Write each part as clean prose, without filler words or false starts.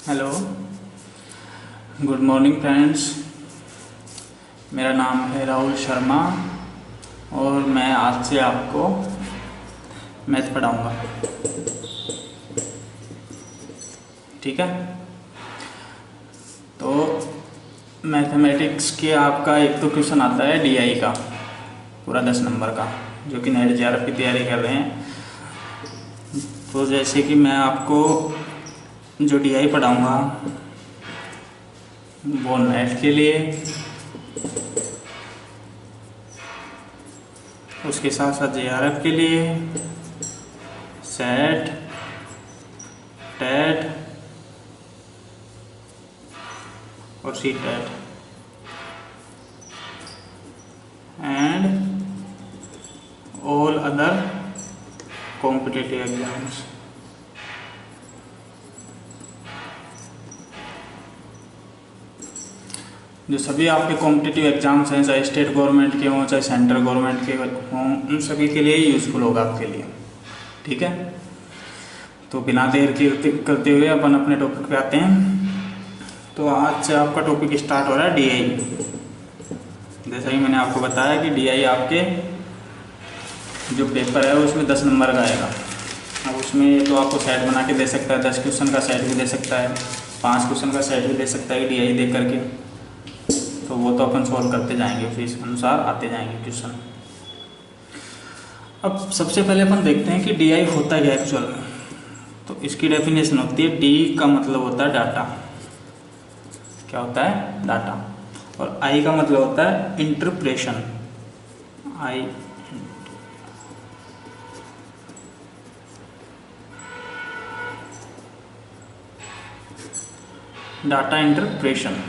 Hello, good morning friends. मेरा नाम है राहुल शर्मा और मैं आज से आपको मैथ पढ़ाऊँगा। ठीक है, तो मैथमेटिक्स के आपका एक तो क्वेश्चन आता है डीआई का, पूरा 10 नंबर का, जो कि नेट जेआरएफ की तैयारी कर रहे हैं। तो जैसे कि मैं आपको जो डीआई पढ़ाऊँगा वो नेट के लिए, उसके साथ साथ जेआरएफ के लिए, सेट, टेट और C TET and all other competitive exams. जो सभी आपके कॉम्पिटिटिव एग्जाम्स हैं, चाहे स्टेट गवर्नमेंट के हों चाहे सेंट्रल गवर्नमेंट के हों, उन सभी के लिए यूज़फुल होगा आपके लिए। ठीक है, तो बिना देर के करते हुए अपन अपने टॉपिक पे आते हैं। तो आज से आपका टॉपिक स्टार्ट हो रहा है डीआई। जैसा ही मैंने आपको बताया कि डीआई आपके जो पेपर है उसमें 10 नंबर का आएगा। अब उसमें तो आपको सेट बना के दे सकता है, 10 क्वेश्चन का सेट भी दे सकता है, 5 क्वेश्चन का सेट भी दे सकता है डीआई दे करके। तो वो तो अपन सॉल्व करते जाएंगे, फिर इस अनुसार आते जाएंगे क्वेश्चन। अब सबसे पहले अपन देखते हैं कि डीआई होता क्या है एक्चुअल में। तो इसकी डेफिनेशन होती है, डी का मतलब होता है डाटा। क्या होता है? डाटा। और आई का मतलब होता है इंटरप्रेशन। आई डाटा इंटरप्रेशन।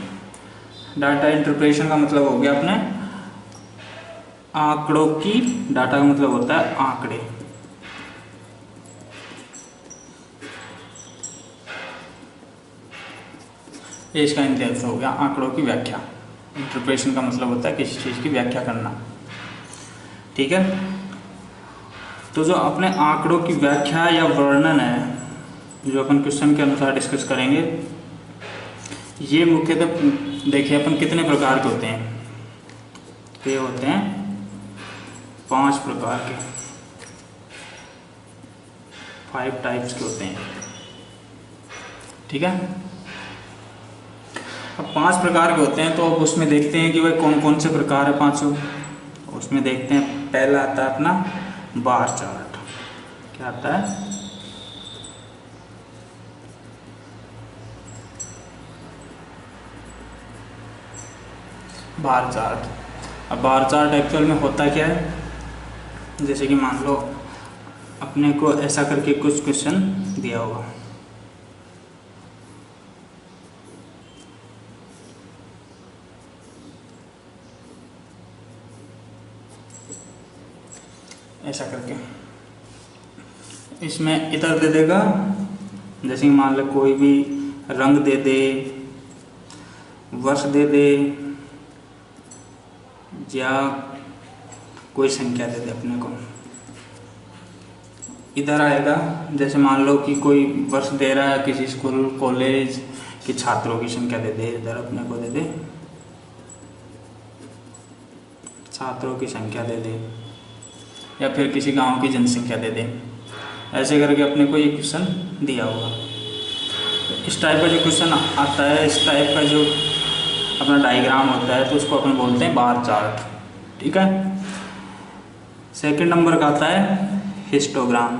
डाटा इंटरप्रेशन का मतलब हो गया अपने आंकड़ों की, डाटा का मतलब होता है आंकड़े। ये इसका इंटेंस हो गया आंकड़ों की व्याख्या। इंटरप्रेशन का मतलब होता है किसी चीज़ की व्याख्या करना। ठीक है, तो जो अपने आंकड़ों की व्याख्या या वर्णन है, जो अपन क्वेश्चन के अनुसार डिस्कस करेंगे, ये मुख्यतः देखिए अपन कितने प्रकार के होते हैं। तो ये होते हैं 5 प्रकार के, 5 टाइप्स के होते हैं। ठीक है, अब 5 प्रकार के होते हैं, तो अब उसमें देखते हैं कि वह कौन कौन से प्रकार है पांचों। उसमें देखते हैं, पहला आता है अपना बार चार्ट। क्या आता है? Bar chart. अब बार चार्ट एक्चुअल में होता क्या है, जैसे कि मान लो अपने को ऐसा करके कुछ क्वेश्चन दिया होगा। ऐसा करके इसमें इधर दे देगा, जैसे कि मान लो कोई भी रंग दे दे, वर्ष दे दे, या कोई संख्या दे दे अपने को। इधर आएगा, जैसे मान लो कि कोई वर्ष दे रहा है, किसी स्कूल कॉलेज के छात्रों की संख्या दे दे, इधर अपने को दे दे छात्रों की संख्या दे दे, या फिर किसी गांव की जनसंख्या दे दे। ऐसे करके अपने को ये क्वेश्चन दिया होगा। तो इस टाइप का जो क्वेश्चन आता है, इस टाइप का जो अपना डायग्राम होता है, तो उसको अपन बोलते हैं बार चार्ट। ठीक है, सेकंड नंबर का आता है हिस्टोग्राम।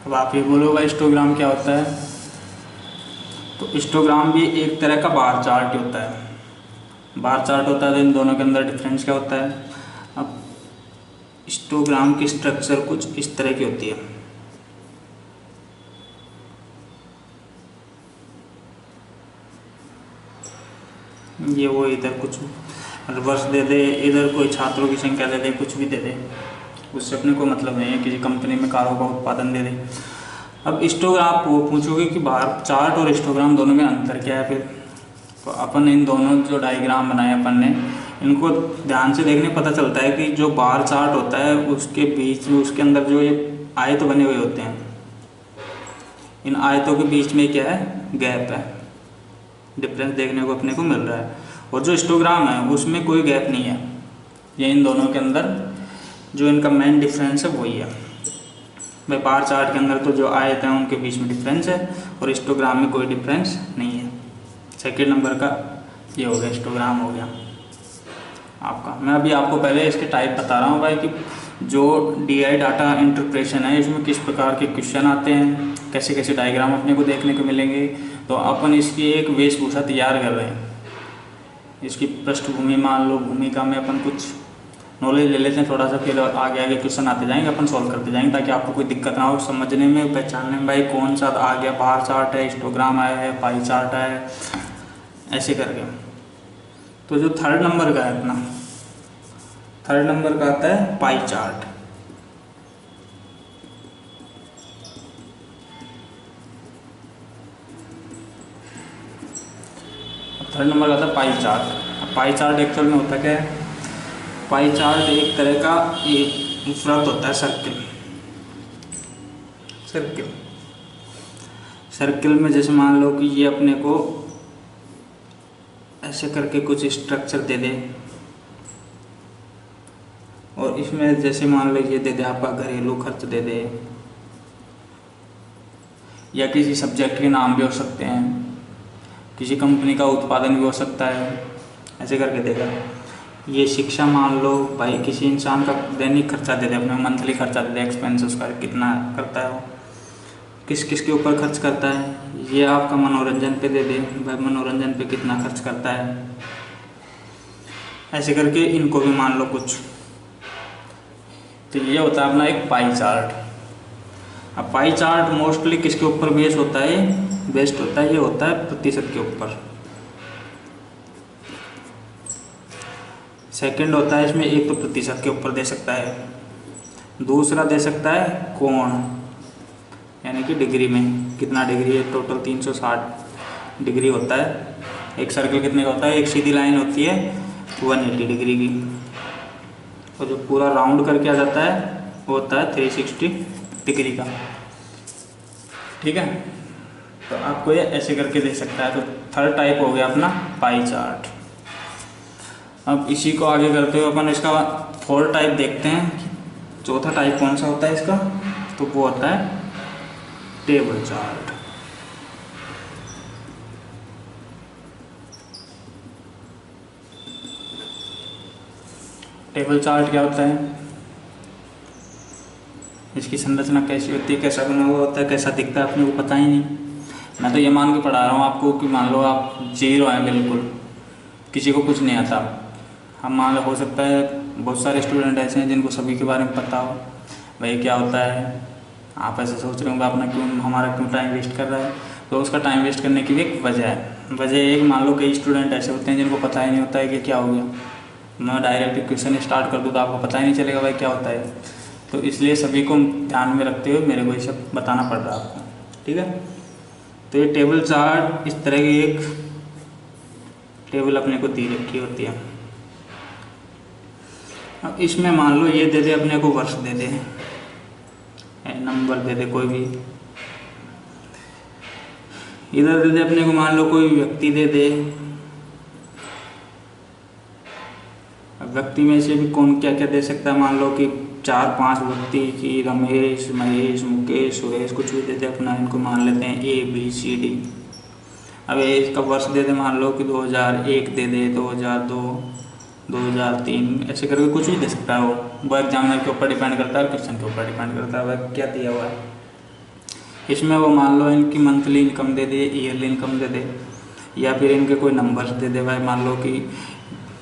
अब आप ये बोलोगे हिस्टोग्राम क्या होता है, तो हिस्टोग्राम भी एक तरह का बार चार्ट होता है। बार चार्ट होता है, तो इन दोनों के अंदर डिफरेंस क्या होता है। अब हिस्टोग्राम की स्ट्रक्चर कुछ इस तरह की होती है। ये वो इधर कुछ वर्ष दे दे, इधर कोई छात्रों की संख्या दे दे, कुछ भी दे दे, उससे अपने को मतलब नहीं है। किसी कंपनी में कारों का उत्पादन दे दे। अब हिस्टोग्राम आप पूछोगे कि बार चार्ट और हिस्टोग्राम दोनों में अंतर क्या है। फिर तो अपन इन दोनों जो डायग्राम बनाए अपन ने, इनको ध्यान से देखने पता चलता है कि जो बार चार्ट होता है उसके बीच में, उसके अंदर जो ये आयत बने हुए होते हैं, इन आयतों के बीच में क्या है, गैप है, डिफरेंस देखने को अपने को मिल रहा है। और जो हिस्टोग्राम है उसमें कोई गैप नहीं है, ये इन दोनों के अंदर जो इनका मेन डिफरेंस है वही है भाई। बार चार्ट के अंदर तो जो आयत हैं उनके बीच में डिफरेंस है और हिस्टोग्राम में कोई डिफरेंस नहीं है। सेकेंड नंबर का ये हो गया, हिस्टोग्राम हो गया आपका। मैं अभी आपको पहले इसके टाइप बता रहा हूँ भाई कि जो DI डाटा इंटरप्रेशन है इसमें किस प्रकार के क्वेश्चन आते हैं, कैसे कैसे डायग्राम अपने को देखने को मिलेंगे। तो अपन इसकी एक वेशभूषा तैयार कर रहे हैं, इसकी पृष्ठभूमि मान लो, भूमिका में अपन कुछ नॉलेज ले लेते हैं थोड़ा सा, फिर आगे आगे क्वेश्चन आते जाएंगे, अपन सॉल्व करते जाएंगे ताकि आपको कोई दिक्कत ना हो समझने में, पहचानने में भाई कौन सा आ गया, बार चार्ट है, हिस्टोग्राम आया है, पाई चार्ट है, ऐसे करके। तो जो थर्ड नंबर का है अपना, थर्ड नंबर का आता है पाई चार्ट। थर्ड नंबर का आता है pie chart. Pie chart actual में होता क्या है, पाई चार्ट एक तरह का एक वृत्त होता है, सर्किल। सर्किल सर्किल में जैसे मान लो कि ये अपने को ऐसे करके कुछ स्ट्रक्चर दे दे, और इसमें जैसे मान लो ये दे दे आपका घरेलू खर्च दे दे, या किसी सब्जेक्ट के नाम भी हो सकते हैं, किसी कंपनी का उत्पादन भी हो सकता है, ऐसे करके देगा। ये शिक्षा मान लो भाई, किसी इंसान का दैनिक खर्चा दे दे, अपने मंथली खर्चा दे दे, एक्सपेंस उसका कितना करता है वो, किस किस के ऊपर खर्च करता है। ये आपका मनोरंजन पे दे दे भाई, मनोरंजन पे कितना खर्च करता है, ऐसे करके इनको भी मान लो कुछ। तो ये होता है अपना एक पाई चार्ट। अब पाई चार्ट मोस्टली किसके ऊपर बेस होता है, बेस्ड होता है, ये होता है प्रतिशत के ऊपर। सेकंड होता है इसमें, एक तो प्रतिशत के ऊपर दे सकता है, दूसरा दे सकता है कोण, यानी कि डिग्री में कितना डिग्री है, टोटल 360 डिग्री होता है। एक सर्कल कितने का होता है, एक सीधी लाइन होती है 180 डिग्री की, और जो पूरा राउंड करके आ जाता है वो होता है 360 डिग्री का। ठीक है, तो आपको ये ऐसे करके दे सकता है। तो थर्ड टाइप हो गया अपना पाई चार्ट। अब इसी को आगे करते हुए अपन इसका फोर्थ टाइप देखते हैं। चौथा टाइप कौन सा होता है इसका, तो वो होता है टेबल चार्ट। टेबल चार्ट क्या होता है, इसकी संरचना कैसी होती है, कैसा बना हुआ होता है, कैसा दिखता है, अपने को पता ही नहीं। मैं तो ये मान के पढ़ा रहा हूँ आपको कि मान लो आप जीरो हैं बिल्कुल, किसी को कुछ नहीं आता। हम मान लो हो सकता है बहुत सारे स्टूडेंट ऐसे हैं जिनको सभी के बारे में पता हो भाई क्या होता है। आप ऐसे सोच रहे होंगे अपना क्यों, हमारा क्यों टाइम वेस्ट कर रहा है, तो उसका टाइम वेस्ट करने की भी एक वजह है। वजह एक, मान लो कई स्टूडेंट ऐसे होते हैं जिनको पता ही नहीं होता है कि क्या हो गया, मैं डायरेक्ट क्वेश्चन स्टार्ट कर दूँ तो आपको पता ही नहीं चलेगा भाई क्या होता है। तो इसलिए सभी को ध्यान में रखते हुए मेरे को ये सब बताना पड़ रहा है आपको। ठीक है, तो ये टेबल चार्ट इस तरह की एक टेबल अपने को दी रखी होती है। अब इसमें मान लो ये दे दे अपने को वर्ष दे दे, नंबर दे दे कोई भी, इधर दे दे अपने को मान लो कोई व्यक्ति दे दे। अब व्यक्ति में से भी कौन क्या क्या दे सकता है, मान लो कि 4-5 व्यक्ति की, रमेश, महेश, मुकेश, सुरेश, कुछ भी दे दे अपना, इनको मान लेते हैं ABCD। अब इसका वर्ष दे दे, मान लो कि 2001 दे दे, 2002, 2003, ऐसे करके कुछ भी दे सकता है वो एग्जामिनर के ऊपर डिपेंड करता है, क्वेश्चन के ऊपर डिपेंड करता है वह क्या दिया हुआ है। इसमें वो मान लो इनकी मंथली इनकम दे दे, ईयरली इनकम दे दे, या फिर इनके कोई नंबर्स दे दे भाई, मान लो कि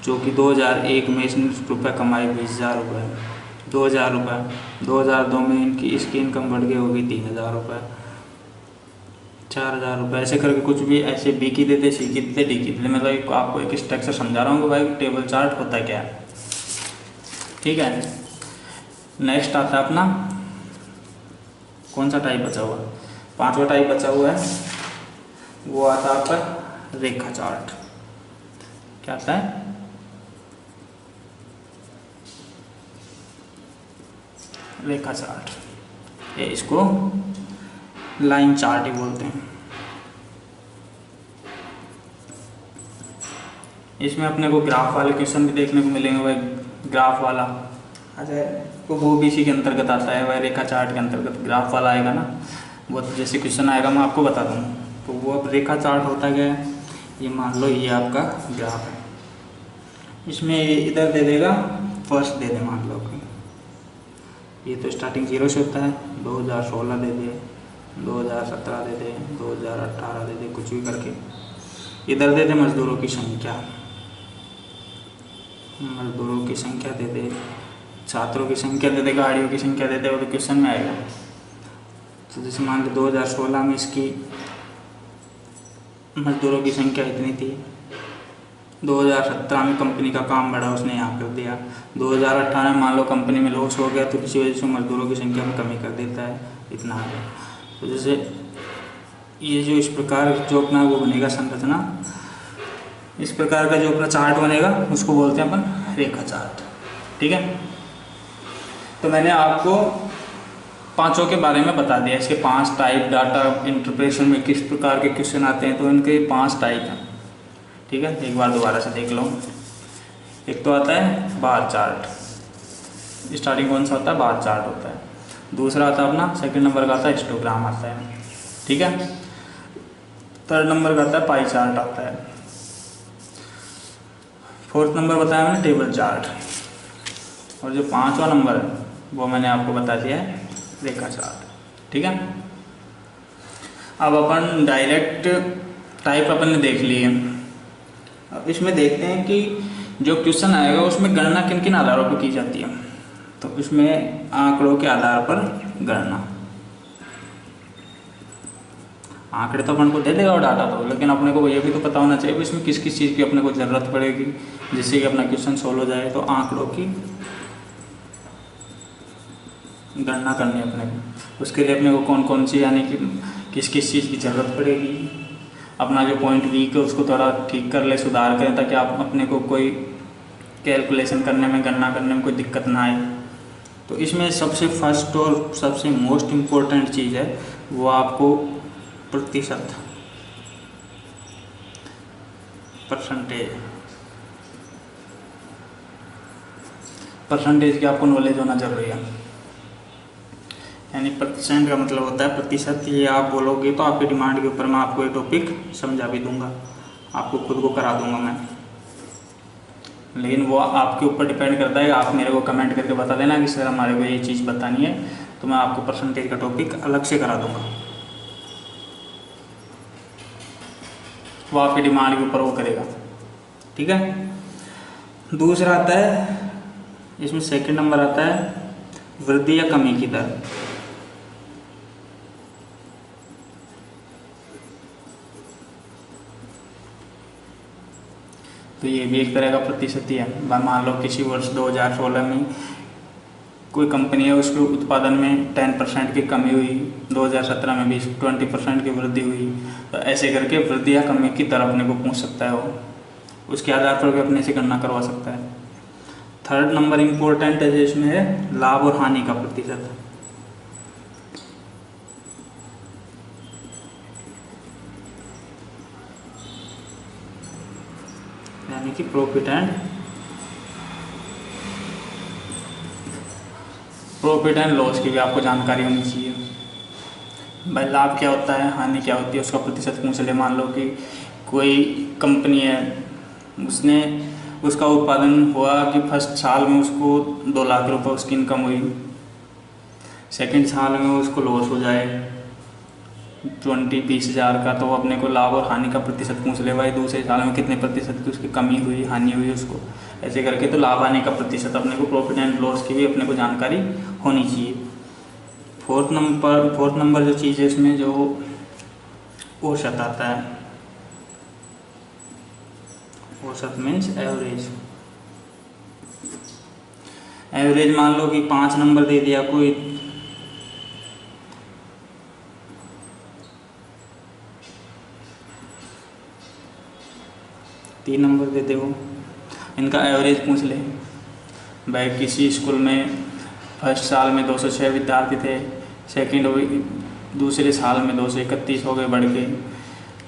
जो कि 2001 में इसने रुपये कमाए 20,000 रुपये, 2,000 रुपये, 2002 में इनकी इसकी इनकम बढ़ गई होगी 3,000 रुपये, 4,000 रुपये, ऐसे करके कुछ भी ऐसे बी की देते, सी की देते, डी की देते। मतलब आपको एक स्ट्रक्चर समझा रहा हूँ कि भाई टेबल चार्ट होता क्या है। ठीक है, नेक्स्ट आता है अपना कौन सा टाइप बचा हुआ, 5वां टाइप बचा हुआ है, वो आता है आपका रेखा चार्ट। क्या आता है, रेखा चार्ट, ये इसको लाइन चार्ट ही बोलते हैं। इसमें अपने को ग्राफ वाले क्वेश्चन भी देखने को मिलेंगे। वह ग्राफ वाला अच्छा वो भी इसी के अंतर्गत आता है, वह रेखा चार्ट के अंतर्गत ग्राफ वाला आएगा ना, वो जैसे क्वेश्चन आएगा मैं आपको बता दूँगा। तो वो अब रेखा चार्ट होता क्या है, ये मान लो ये आपका ग्राफ है, इसमें इधर दे देगा फर्स्ट दे दे, मान लो कि ये तो स्टार्टिंग 0 से होता है, 2016 दे दे, 2017 दे दे, 2018 दे दे, कुछ भी करके इधर दे दे मजदूरों की संख्या, मजदूरों की संख्या दे दे, छात्रों की संख्या दे दे, गाड़ियों की संख्या दे दे, वो तो क्वेश्चन में आएगा। तो जैसे मान लो 2016 में इसकी मजदूरों की संख्या इतनी थी, 2017 में कंपनी का काम बढ़ा उसने यहाँ कर दिया, 2018 में मान लो कंपनी में लॉस हो गया तो किसी वजह से मजदूरों की संख्या में कमी कर देता है, इतना आ गया। तो जैसे ये जो इस प्रकार जो अपना वो बनेगा संरचना, इस प्रकार का जो अपना चार्ट बनेगा उसको बोलते हैं अपन रेखा चार्ट। ठीक है, तो मैंने आपको पांचों के बारे में बता दिया, इसके 5 टाइप, डाटा इंटरप्रेशन में किस प्रकार के क्वेश्चन आते हैं, तो इनके 5 टाइप हैं। ठीक है, एक बार दोबारा से देख लो। एक तो आता है बार चार्ट, स्टार्टिंग कौन सा होता है, बार चार्ट होता है। दूसरा आता है अपना सेकंड नंबर का आता है हिस्टोग्राम आता है। ठीक है, थर्ड नंबर का आता है पाई चार्ट आता है। फोर्थ नंबर बताया मैंने टेबल चार्ट, और जो 5वां नंबर है वो मैंने आपको बता दिया है रेखा चार्ट। ठीक है, अब अपन डायरेक्ट टाइप अपन ने देख लिए। अब इसमें देखते हैं कि जो क्वेश्चन आएगा उसमें गणना किन किन आधारों पर की जाती है। तो इसमें आंकड़ों के आधार पर गणना, आंकड़े तो अपन को दे देगा और डाटा तो, लेकिन अपने को ये भी तो पता होना चाहिए इसमें किस किस चीज़ की अपने को ज़रूरत पड़ेगी जिससे कि अपना क्वेश्चन सोल्व हो जाए। तो आंकड़ों की गणना करनी है अपने को, उसके लिए अपने को कौन कौन सी यानी कि किस किस चीज़ की ज़रूरत पड़ेगी, अपना जो पॉइंट वीक है उसको थोड़ा ठीक कर ले, सुधार करें, ताकि आप अपने को कोई कैलकुलेशन करने में, गणना करने में कोई दिक्कत ना आए। तो इसमें सबसे फर्स्ट और सबसे मोस्ट इम्पोर्टेंट चीज़ है वो आपको प्रतिशत, परसेंटेज की आपको नॉलेज होना जरूरी है। यानी परसेंट का मतलब होता है प्रतिशत। ये आप बोलोगे तो आपकी डिमांड के ऊपर मैं आपको ये टॉपिक समझा भी दूंगा, आपको खुद को करा दूंगा मैं, लेकिन वो आपके ऊपर डिपेंड करता है। आप मेरे को कमेंट करके बता देना कि सर हमारे को ये चीज़ बतानी है, तो मैं आपको परसेंटेज का टॉपिक अलग से करा दूंगा, वो आपकी डिमांड के ऊपर वो करेगा। ठीक है, दूसरा आता है, इसमें सेकंड नंबर आता है वृद्धि या कमी की दर। तो ये भी एक तरह का प्रतिशत ही है। मान लो किसी वर्ष 2016 में कोई कंपनी है, उसके उत्पादन में 10% की कमी हुई, 2017 में भी 20% की वृद्धि हुई, तो ऐसे करके वृद्धि या कमी की दर अपने को पूछ सकता है वो, उसके आधार पर भी अपने से गणना करवा सकता है। थर्ड नंबर इम्पोर्टेंट है जिसमें है लाभ और हानि का प्रतिशत, यानी कि प्रॉफिट एंड लॉस की भी आपको जानकारी होनी चाहिए। भाई लाभ क्या होता है, हानि क्या होती है, उसका प्रतिशत पूछ ले। मान लो कि कोई कंपनी है, उसने उसका उत्पादन हुआ कि फर्स्ट साल में उसको 2 लाख रुपए उसकी इनकम हुई, सेकंड साल में उसको लॉस हो जाए 20 हज़ार का, तो वो अपने को लाभ और हानि का प्रतिशत पूछ ले। भाई दूसरे साल में कितने प्रतिशत की उसकी कमी हुई, हानि हुई उसको, ऐसे करके तो लाभ हानि का प्रतिशत अपने को, प्रॉफिट एंड लॉस की भी अपने को जानकारी होनी चाहिए। फोर्थ नंबर जो चीज़ है इसमें जो औसत आता है, औसत मीन्स एवरेज। एवरेज मान लो कि 5 नंबर दे दिया कोई, तीन नंबर दे दे वो, इनका एवरेज पूछ ले। भाई किसी स्कूल में फर्स्ट साल में 206 विद्यार्थी थे, दूसरे साल में 231 हो गए बढ़ के,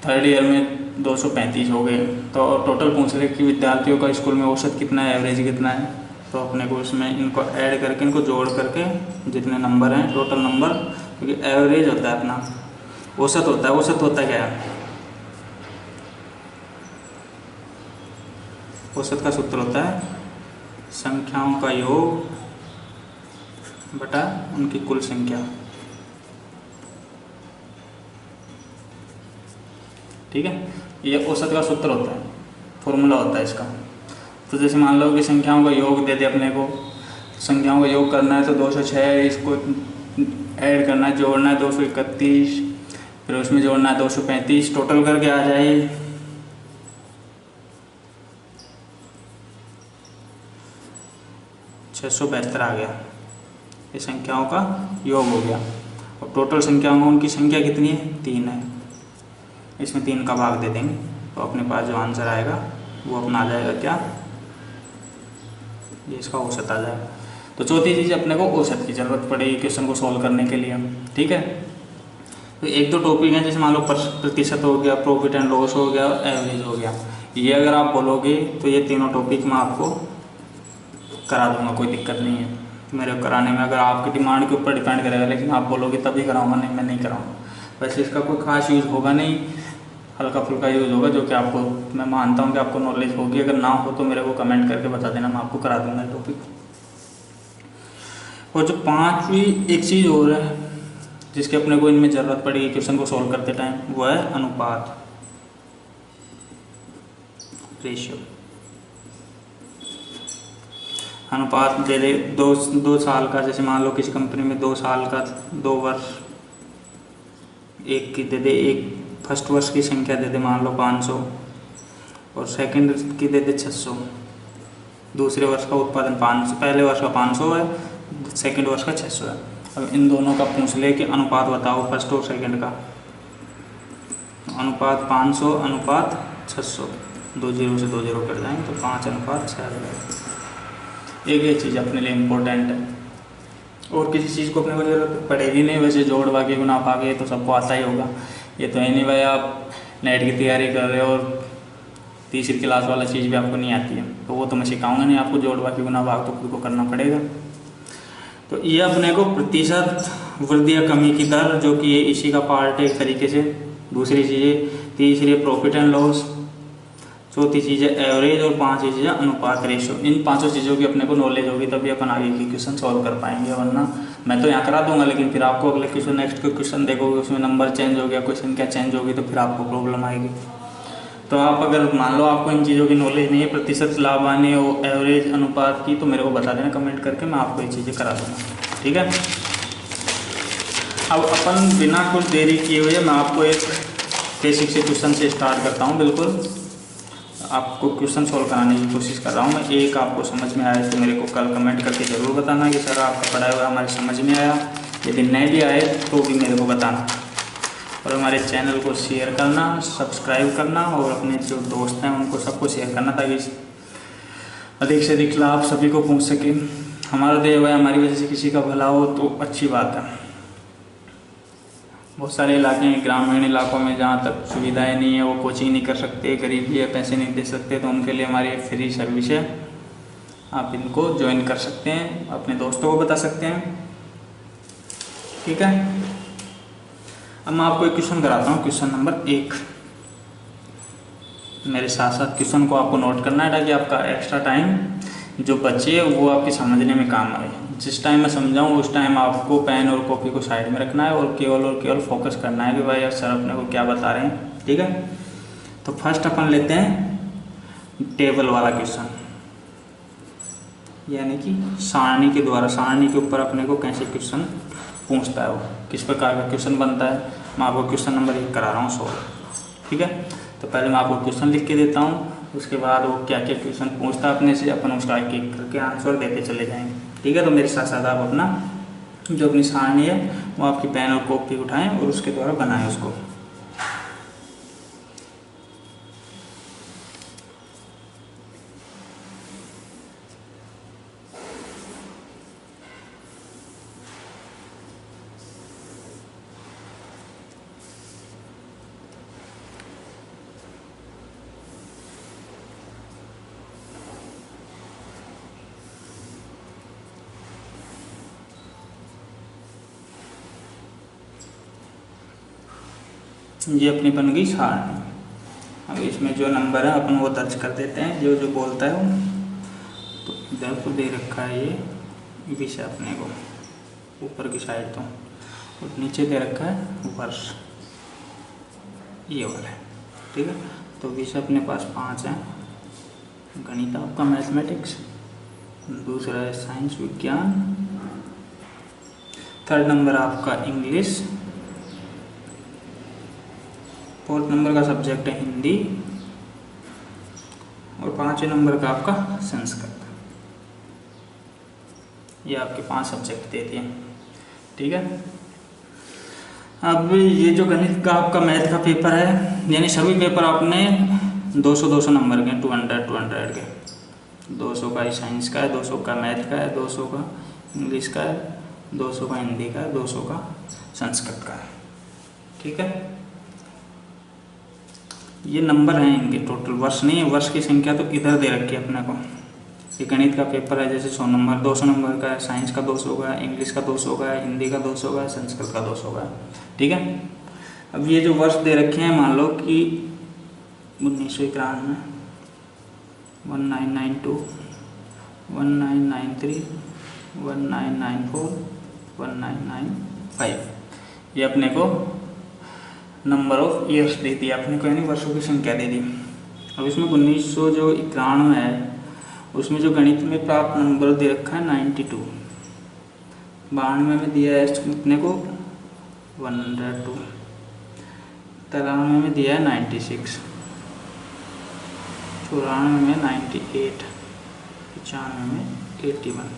थर्ड ईयर में 235 हो गए। तो टोटल पूछ रहे कि विद्यार्थियों का स्कूल में औसत कितना है, एवरेज कितना है। तो अपने को इसमें इनको ऐड करके, इनको जोड़ करके जितने नंबर हैं टोटल नंबर, क्योंकि एवरेज होता है अपना, औसत होता है। औसत होता क्या है, औसत का सूत्र होता है संख्याओं का योग बटा उनकी कुल संख्या। ठीक है, ये औसत का सूत्र होता है, फॉर्मूला होता है इसका। तो जैसे मान लो कि संख्याओं का योग दे दे अपने को, संख्याओं का योग करना है तो 206, इसको ऐड करना है, जोड़ना है 231, फिर उसमें जोड़ना है 235, टोटल करके आ जाए 672 आ गया। ये संख्याओं का योग हो गया। और टोटल संख्याओं में उनकी संख्या कितनी है, 3 है। इसमें 3 का भाग दे देंगे तो अपने पास जो आंसर आएगा वो अपना आ जाएगा क्या, ये इसका औसत आ जाएगा। तो चौथी चीज़ अपने को औसत की ज़रूरत पड़ेगी क्वेश्चन को सॉल्व करने के लिए। ठीक है, तो एक दो टॉपिक हैं, जैसे मान लो प्रतिशत हो गया, प्रॉफिट एंड लॉस हो गया, एवरेज हो गया। ये अगर आप बोलोगे तो ये तीनों टॉपिक मैं आपको करा दूंगा, कोई दिक्कत नहीं है मेरे को कराने में। अगर आपकी डिमांड के ऊपर डिपेंड करेगा, लेकिन आप बोलोगे तभी कराऊंगा, नहीं मैं नहीं कराऊंगा। वैसे इसका कोई खास यूज़ होगा नहीं, हल्का फुल्का यूज़ होगा, जो कि आपको, मैं मानता हूँ कि आपको नॉलेज होगी। अगर ना हो तो मेरे को कमेंट करके बता देना, मैं आपको करा दूंगा टॉपिक। और जो पांचवी एक चीज़ और है जिसकी अपने को इनमें ज़रूरत पड़ेगी क्वेश्चन को सॉल्व करते टाइम, वो है अनुपात, रेशियो। अनुपात दे दे दो साल का, जैसे मान लो किसी कंपनी में 2 साल का, 2 वर्ष, एक की दे दे, एक फर्स्ट वर्ष की संख्या दे दे मान लो 500 और सेकंड की दे दे 600। दूसरे वर्ष का उत्पादन 500, पहले वर्ष का 500 है, सेकंड वर्ष का 600 है। अब इन दोनों का पूछ ले कि अनुपात बताओ फर्स्ट और सेकंड का। अनुपात 500 अनुपात 600, 2 0 से 2 0 कट जाएंगे तो 5:6 आ जाएगा। एक ये चीज़ अपने लिए इम्पोर्टेंट है, और किसी चीज़ को अपने को जरूरत पड़ेगी नहीं। वैसे जोड़ भागे गुणा भागे तो सबको आता ही होगा। ये तो है नहीं भाई आप नेट की तैयारी कर रहे हो और तीसरी क्लास वाला चीज़ भी आपको नहीं आती है, तो वो तो मैं सिखाऊंगा नहीं आपको। जोड़ भागे गुणा भाग तो खुद को करना पड़ेगा। तो ये अपने को प्रतिशत वृद्धि या कमी की दर, जो कि ये इसी का पार्ट है एक तरीके से। दूसरी चीज़ें, तीसरी प्रॉफिट एंड लॉस, चौथी चीज़ है एवरेज, और पांचवी चीज़ है अनुपात, रेशियो। इन पांचों चीज़ों की अपने को नॉलेज होगी तभी अपन आगे की क्वेश्चन सॉल्व कर पाएंगे, वरना मैं तो यहाँ करा दूंगा लेकिन फिर आपको अगले क्वेश्चन, नेक्स्ट क्वेश्चन देखोगे उसमें नंबर चेंज हो गया, क्वेश्चन क्या चेंज होगी, तो फिर आपको प्रॉब्लम आएगी। तो आप अगर मान लो आपको इन चीज़ों की नॉलेज नहीं है, प्रतिशत लाभ आने और एवरेज अनुपात की, तो मेरे को बता देना कमेंट करके, मैं आपको ये चीज़ें करा दूँगा। ठीक है, अब अपन बिना कुछ देरी किए हुए मैं आपको एक बेसिक से क्वेश्चन से स्टार्ट करता हूँ। बिल्कुल आपको क्वेश्चन सॉल्व कराने की कोशिश कर रहा हूँ मैं। एक आपको समझ में आया तो मेरे को कल कमेंट करके ज़रूर बताना कि सर आपका पढ़ाया हुआ हमारे समझ में आया। यदि नहीं भी आए तो भी मेरे को बताना, और हमारे चैनल को शेयर करना, सब्सक्राइब करना, और अपने जो दोस्त हैं उनको सबको शेयर करना, ताकि अधिक से अधिक लाभ सभी को पहुँच सके। हमारा देव है, हमारी वजह से किसी का भला हो तो अच्छी बात है। बहुत सारे इलाके हैं ग्रामीण इलाकों में जहाँ तक सुविधाएं नहीं है, वो कोचिंग नहीं कर सकते, गरीबी है, पैसे नहीं दे सकते, तो उनके लिए हमारी एक फ्री सर्विस है, आप इनको ज्वाइन कर सकते हैं, अपने दोस्तों को बता सकते हैं। ठीक है, अब मैं आपको एक क्वेश्चन कराता हूँ, क्वेश्चन नंबर 1। मेरे साथ साथ क्वेश्चन को आपको नोट करना है ताकि आपका एक्स्ट्रा टाइम जो बचे वो आपके समझने में काम आए। जिस टाइम मैं समझाऊँ उस टाइम आपको पेन और कॉपी को साइड में रखना है और केवल फोकस करना है कि भाई यार सर अपने को क्या बता रहे हैं। ठीक है, तो फर्स्ट अपन लेते हैं टेबल वाला क्वेश्चन, यानी कि सारणी के द्वारा, सारणी के ऊपर अपने को कैसे क्वेश्चन पूछता है, वो किस प्रकार का क्वेश्चन बनता है। मैं आपको क्वेश्चन नंबर 1 करा रहा हूँ सॉल्व। ठीक है, तो पहले मैं आपको क्वेश्चन लिख के देता हूँ, उसके बाद वो क्या क्या क्वेश्चन पूछता है अपने से, अपन उसका एक एक करके आंसर देते चले जाएंगे। ठीक है, तो मेरे साथ साथ आप अपना जो अपनी सारणी है वो आपकी पेन और कॉपी उठाएं और उसके द्वारा बनाएं उसको। ये अपनी बन गई सारणी। अब इसमें जो नंबर है अपन वो दर्ज कर देते हैं, जो जो बोलता है वो। तो इधर को दे रखा है ये विषय अपने को ऊपर की साइड, तो और नीचे दे रखा है वर्ष, ये वाला है। ठीक है, तो विषय अपने पास 5 है। गणित आपका मैथमेटिक्स, दूसरा है साइंस विज्ञान, थर्ड नंबर आपका इंग्लिश, फोर्थ नंबर का सब्जेक्ट है हिंदी, और 5वें नंबर का आपका संस्कृत। ये आपके 5 सब्जेक्ट दे दिए। ठीक है, अब ये जो गणित का आपका मैथ का पेपर है, यानी सभी पेपर आपने 200-200 नंबर के, 200 के, 200 का साइंस का है, 200 का मैथ का है, 200 का इंग्लिश का है, 200 का हिंदी का है, 200 का संस्कृत का है। ठीक है, ये नंबर हैं इनके टोटल, वर्ष नहीं है। वर्ष की संख्या तो इधर दे रखी है अपने को। ये गणित का पेपर है, जैसे 100 नंबर, 200 नंबर का है, साइंस का 200 का है, इंग्लिश का 200 का है, हिंदी का 200 का है, संस्कृत का 200 का है। ठीक है, अब ये जो वर्ष दे रखे हैं, मान लो कि 1991, 1992, 1993, 1994, 1995, ये अपने को नंबर ऑफ ईयर्स दे दिया अपने को, यानी वर्षों की संख्या दे दी। अब इसमें 1991 है, उसमें जो गणित में प्राप्त नंबर दे रखा है 92, 92 में दिया है अपने को 102, 93 में दिया है 96, 94 में 98, 95 में 81।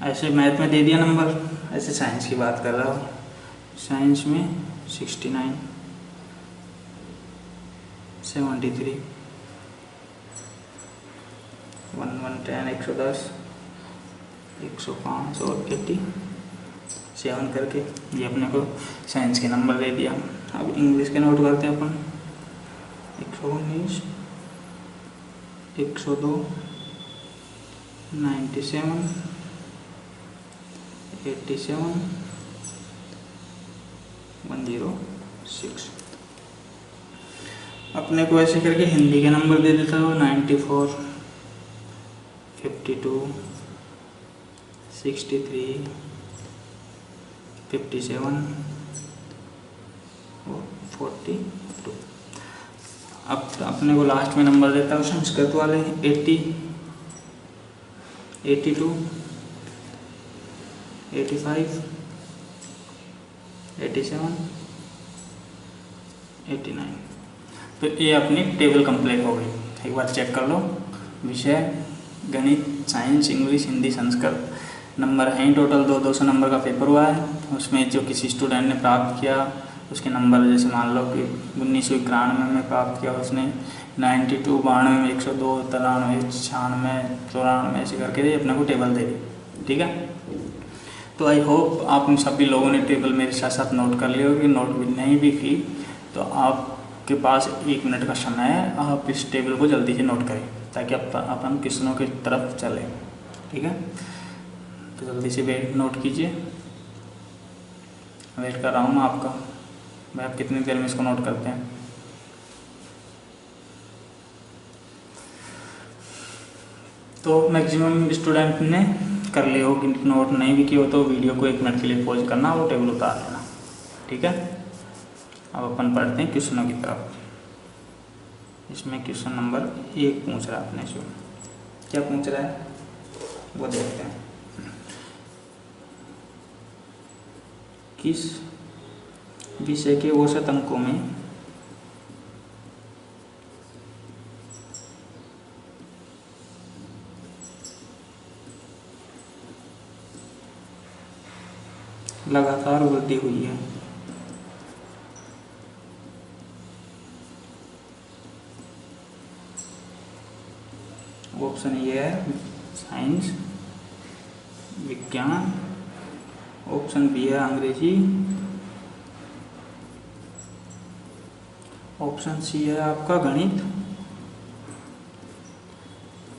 ऐसे मैथ में दे दिया नंबर। ऐसे साइंस की बात कर रहा हूँ, साइंस में 69, 73, 110, 110, 105 और 87 करके ये अपने को साइंस के नंबर दे दिया। अब इंग्लिश के नोट करते हैं अपन। 119, 102, 97, 87, 106। अपने को ऐसे करके हिंदी के नंबर दे देता हो 94, 52, 63, 57 और 42। अब अपने को लास्ट में नंबर देता हूँ संस्कृत वाले 80, 82, 85, 87, 89। तो ये अपनी टेबल कंप्लीट हो गई। एक बार चेक कर लो। विषय गणित, science, English, Hindi, Sanskrit, number हैं टोटल 200 नंबर का पेपर हुआ है। उसमें जो किसी स्टूडेंट ने प्राप्त किया उसके नंबर, जैसे मान लो कि 1991 में प्राप्त किया उसने 92, 92 में 102, 93, 96, 94 ऐसे करके अपने को टेबल दे दी। ठीक है, तो आई होप आप सभी लोगों ने टेबल मेरे साथ साथ नोट कर ली होगी। नोट भी नहीं भी की तो आपके पास 1 मिनट का समय है, आप इस टेबल को जल्दी से नोट करें ताकि अपन क्वेश्चनों की तरफ चलें। ठीक है, तो जल्दी से वेट नोट कीजिए। वेट कर रहा हूँ मैं आपका, भाई आप कितनी देर में इसको नोट करते हैं। तो मैक्सिमम स्टूडेंट ने कर लिया हो कि नोट नहीं भी किया हो तो वीडियो को 1 मिनट के लिए पॉज करना, वो टेबल उतार लेना। ठीक है, अब अपन पढ़ते हैं क्वेश्चनों की तरफ। इसमें क्वेश्चन नंबर 1 पूछ रहा है अपने से, क्या पूछ रहा है वो देखते हैं। किस विषय के औसत अंकों में लगातार वृद्धि हुई है? ऑप्शन ए है साइंस विज्ञान, ऑप्शन बी है अंग्रेजी, ऑप्शन सी है आपका गणित,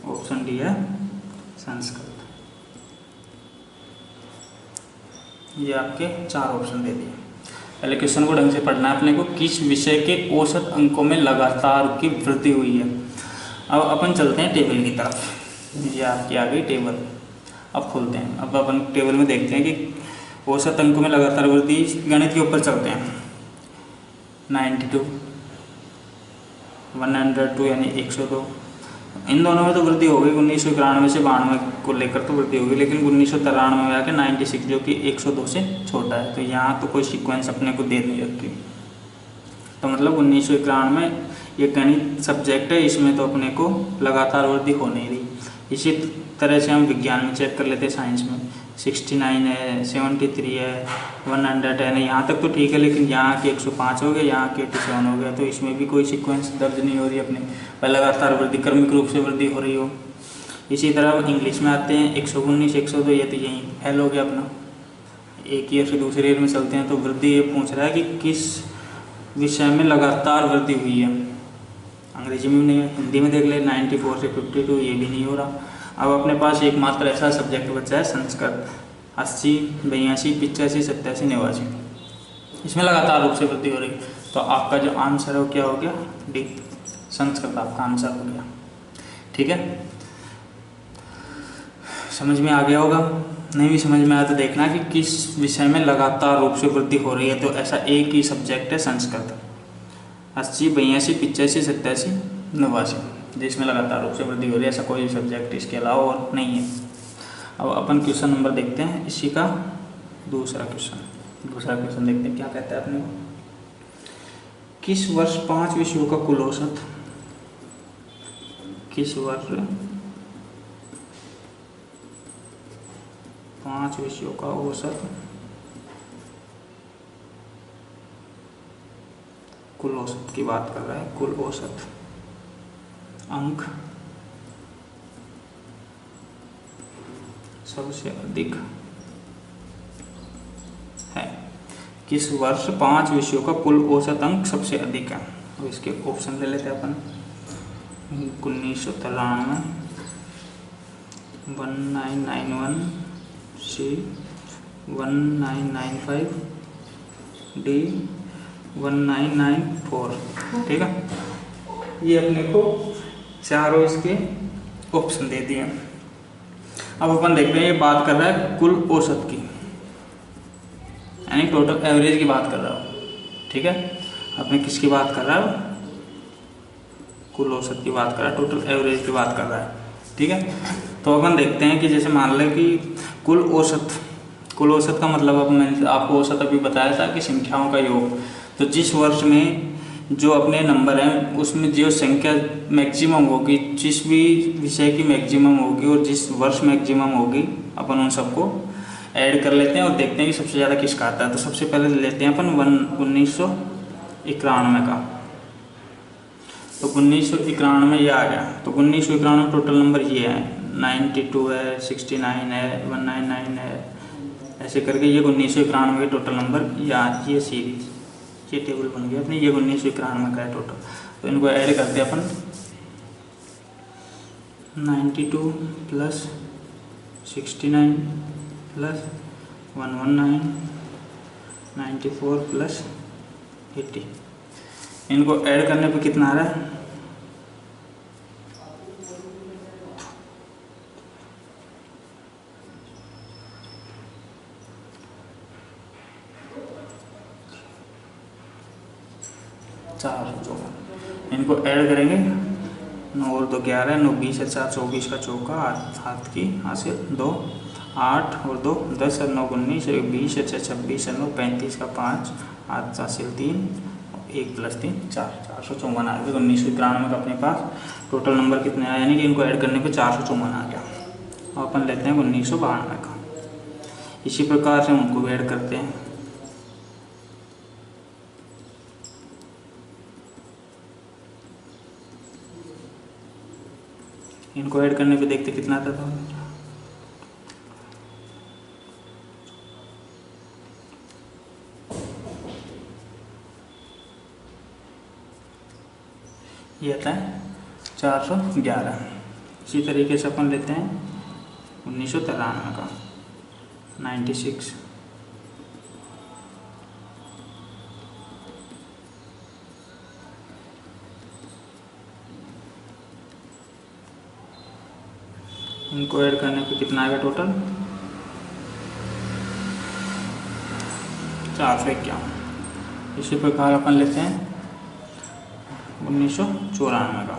ऑप्शन डी है संस्कृत। ये आपके 4 ऑप्शन दे दिए। पहले क्वेश्चन को ढंग से पढ़ना है अपने को। किस विषय के औसत अंकों में लगातार की वृद्धि हुई है। अब अपन चलते हैं टेबल की तरफ। ये आपकी आ गई टेबल। अब खोलते हैं। अब अपन टेबल में देखते हैं कि औसत अंकों में लगातार वृद्धि, गणित के ऊपर चलते हैं। 92, 102 यानी 102, इन दोनों में तो वृद्धि हो गई। 1991 से 92 को लेकर तो वृद्धि होगी, लेकिन 1993 में आके 96 जो कि 102 से छोटा है। तो यहाँ तो कोई सीक्वेंस अपने को दे नहीं रखी। तो मतलब 1991 में ये गणित सब्जेक्ट है, इसमें तो अपने को लगातार वृद्धि हो नहीं रही। इसी तरह से हम विज्ञान में चेक कर लेते हैं। साइंस में 69 है, 73 है, 100 है, यहाँ तक तो ठीक है, लेकिन यहाँ के 105 हो गया, यहाँ के 87 हो गया। तो इसमें भी कोई सीक्वेंस दर्ज नहीं हो रही अपने, पर लगातार वृद्धि क्रमिक रूप से वृद्धि हो रही हो। इसी तरह इंग्लिश में आते हैं 119, 102, ये तो यहीं फेल हो गया अपना। एक ईयर से दूसरे ईयर में चलते हैं तो वृद्धि ये पूछ रहा है कि किस विषय में लगातार वृद्धि हुई है। अंग्रेजी में नहीं है, हिंदी में देख ले। 94 से 52, ये भी नहीं हो रहा। अब अपने पास एकमात्र ऐसा सब्जेक्ट बचा है संस्कृत। 80, 82, 85, 87, 89, इसमें लगातार रूप से वृद्धि हो रही। तो आपका जो आंसर है वो क्या हो गया? डी, संस्कृत आपका आंसर हो गया। ठीक है, समझ में आ गया होगा। नहीं भी समझ में आया तो देखना कि किस विषय में लगातार रूप से वृद्धि हो रही है। तो ऐसा एक ही सब्जेक्ट है संस्कृत। 80, 82, 85, 87, 89, जिसमें लगातार रूप से वृद्धि हो रही है। ऐसा कोई सब्जेक्ट इसके अलावा और नहीं है। अब अपन क्वेश्चन नंबर देखते हैं इसी का दूसरा क्वेश्चन देखते हैं क्या कहता है अपने को। किस वर्ष 5 विषयों का कुल औसत, किस वर्ष 5 विषयों का औसत कुल औसत की बात कर रहा है। कुल औसत अंक सबसे अधिक है। किस वर्ष 5 विषयों का कुल औसत अंक सबसे अधिक है। अब इसके ऑप्शन ले लेते हैं अपन। 1993, 1991, सी 1995, डी 1994। ठीक है, ये अपने को चारों इसके ऑप्शन दे दिए। अब अपन देखते हैं, ये बात कर रहा है कुल औसत की, यानी टोटल एवरेज की बात कर रहा हूँ। ठीक है, अपने किसकी बात कर रहा है? कुल औसत की बात कर रहा है, टोटल एवरेज की बात कर रहा है। ठीक है, तो अपन देखते हैं कि जैसे मान लें कि कुल औसत का मतलब, अब मैंने आपको औसत अभी बताया था कि संख्याओं का योग। तो जिस वर्ष में जो अपने नंबर हैं उसमें जो संख्या मैक्सिमम होगी, जिस भी विषय की मैक्सिमम होगी और जिस वर्ष मैक्सिमम होगी, अपन उन सबको ऐड कर लेते हैं और देखते हैं कि सबसे ज़्यादा किसका आता है। तो सबसे पहले लेते हैं अपन 1991 का। तो 1991 में ये आ गया। तो 1991 टोटल नंबर ये है, 92 है, 69 है, 199 है, ऐसे करके ये 1991 के टोटल नंबर। ये सीरीज, ये टेबल बन गया अपने। ये 1991 का है टोटल। तो इनको ऐड करते हैं अपन। 92 प्लस 69 प्लस 119, 94 प्लस 80, इनको ऐड करने पे कितना आ रहा है? इनको ऐड करेंगे, 9 और 2 11, 9 20 है 4, 24 का चौका, हाथ की हासिल 2, 8 और 2 10 और 9 19, 20 है 6 26 है 9, 35 का 5, हाथ हासिल 3, 1 प्लस 3 4, 454 आ गया। 1991 का अपने पास टोटल नंबर कितने आए, यानी कि इनको ऐड करने पे 454 आ गया। अब अपन लेते हैं 1992 का। इसी प्रकार से उनको भी ऐड करते हैं। इनको ऐड करने पे देखते कितना आता था। ये आता है 411। इसी तरीके से अपन लेते हैं 1993 का 96, इनको ऐड करने पे कितना आएगा टोटल 451। इसी प्रकार अपन लेते हैं 1994 का।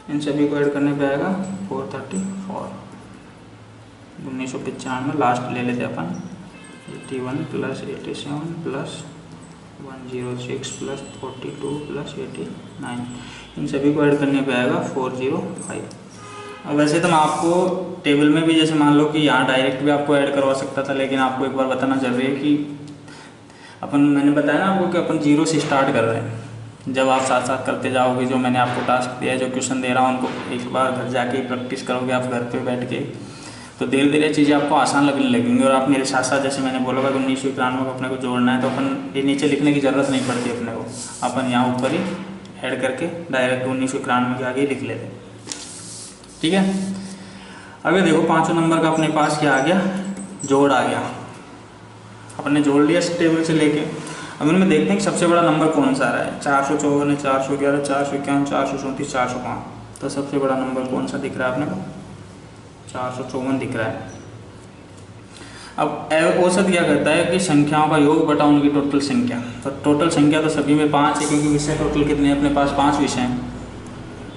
इन सभी को ऐड करने पे आएगा 434। 1995 लास्ट ले लेते अपन 81 + 87 + 106 + 42 + 89, इन सभी को ऐड करने पे आएगा 405। अब वैसे तो मैं आपको टेबल में भी जैसे मान लो कि यहाँ डायरेक्ट भी आपको ऐड करवा सकता था, लेकिन आपको एक बार बताना जरूरी है कि मैंने बताया ना आपको कि अपन 0 से स्टार्ट कर रहे हैं। जब आप साथ साथ करते जाओगे, जो मैंने आपको टास्क दिया है, जो क्वेश्चन दे रहा हूँ, उनको एक बार घर जाके प्रैक्टिस करोगे आप घर पे बैठ के, तो धीरे धीरे चीज़ें आपको आसान लगने लगेंगी। और आप मेरे साथ साथ जैसे मैंने बोला कि 1991 को अपने को जोड़ना है, तो अपन ये नीचे लिखने की ज़रूरत नहीं पड़ती अपने को, अपन यहाँ ऊपर ही ऐड करके डायरेक्ट 1991 के आगे लिख लेते। ठीक है, अभी देखो 5 नंबर का अपने पास क्या आ गया, जोड़ आ गया। अपने जोड़ लिया इस टेबल से लेके। अब इनमें देखते हैं कि सबसे बड़ा नंबर कौन सा आ रहा है। 454 है, 411, 451, 434, 405। तो सबसे बड़ा नंबर कौन सा दिख रहा है अपने को, 454 दिख रहा है। अब औसत क्या कहता है कि संख्याओं का योग बटा उनकी टोटल संख्या। तो टोटल संख्या तो सभी में 5 है, क्योंकि विषय टोटल कितने हैं अपने पास, 5 विषय हैं,